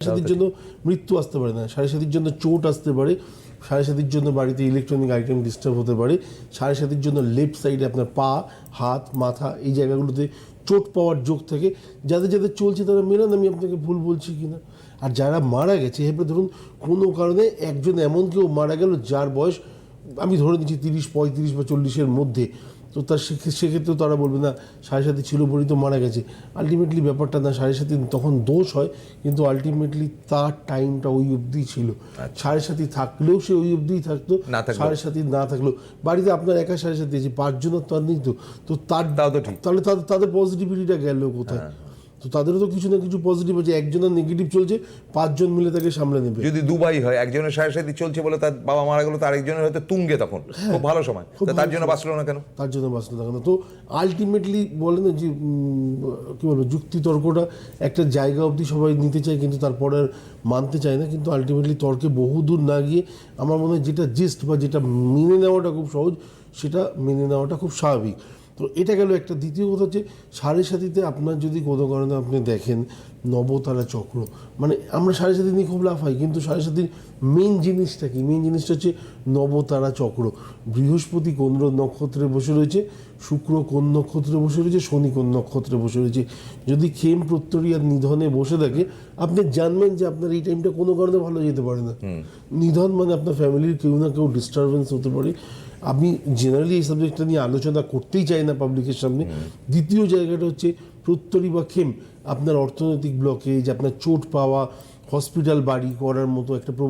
সাথীর জন্য মৃত্যু আসতে পারে না, সাড়ে সাথীর জন্য চোট আসতে পারে, সাড়ে সাথীর জন্য বাড়িতে ইলেকট্রনিক আইটেম ডিস্টার্ব হতে পারে, সাড়ে সাথীর জন্য লেফট সাইডে আপনার পা, হাত, মাথা এই জায়গাগুলোতে চোট পাওয়ার যোগ থাকে। যাদের যাদের চলছে তারা মেলান আমি আপনাকে ভুল বলছি কিনা। আর যারা মারা গেছে এবার ধরুন কোনো কারণে একজন এমন কেউ মারা গেল যার বয়স আমি ধরে নিচ্ছি 30, 35 বা 40-এর মধ্যে, তো তার সেক্ষেত্রেও তারা বলবে না সাড়ে সাথী ছিল বলেই তো মারা গেছে। আলটিমেটলি ব্যাপারটা না, সাড়ে সাথী তখন দোষ হয়, কিন্তু আলটিমেটলি তার টাইমটা ওই অবধিই ছিল। সাড়ে সাথী থাকলেও সে ওই অবধিই থাকতো, সাড়ে সাথী না থাকলেও বাড়িতে আপনার একা সাড়ে সাথী আছে, 5 জনের তো আর নেই, তো তার তাহলে তাদের পজিটিভিটিটা গেল কোথায়? তো তাদেরও তো কিছু না কিছু পজিটিভ আছে, একজনের নেগেটিভ চলছে 5 জন মিলে তাকে সামলে নেবে। যদি দুবাই হয়, একজনের সাড়ে সাথী চলছে বলে তার বাবা মারা গেল, তার একজনের হয়তো তুঙ্গে তখন খুব ভালো সময়, তার জন্য বাঁচলো না কেন? তার জন্য বাঁচলো না কেন? তো আলটিমেটলি বলে না যে কী বলবো, যুক্তি তর্কটা একটা জায়গা অবধি সবাই নিতে চায় কিন্তু তারপরে আর মানতে চায় না। কিন্তু আলটিমেটলি তর্কে বহুদূর না গিয়ে আমার মনে হয় যেটা জিস্ট বা যেটা মেনে নেওয়াটা খুব সহজ, সেটা মেনে নেওয়াটা খুব স্বাভাবিক। তো এটা গেল একটা। দ্বিতীয় কথা হচ্ছে সাড়ে সাথীতে আপনার যদি কোনো কারণে আপনি দেখেন নবতারা চক্র, মানে আমরা সাড়ে সাথী নিয়ে খুব লাফাই, কিন্তু সাড়ে সাথীর মেন জিনিসটা কি? মেন জিনিসটা হচ্ছে নবতারা চক্র। বৃহস্পতি কোন নক্ষত্রে বসে রয়েছে, শুক্র কোন নক্ষত্রে বসে রয়েছে, শনি কোন নক্ষত্রে বসে রয়েছে। যদি খেম প্রত্যরী আর নিধনে বসে থাকে, আপনি জানবেন যে আপনার এই টাইমটা কোনো কারণে ভালো যেতে পারে না। নিধন মানে আপনার ফ্যামিলির কেউ না কেউ ডিস্টারবেন্স হতে পারে। আমি জেনারেলি এই সাবজেক্টটা নিয়ে আলোচনা করতেই চাই না পাবলিকের সামনে। দ্বিতীয় জায়গাটা হচ্ছে প্রত্যরী বা খেম, আপনার অর্থনৈতিক ব্লকেজ, আপনার চোট পাওয়া, হসপিটাল বাড়ি করার মতো একটা প্রবণতা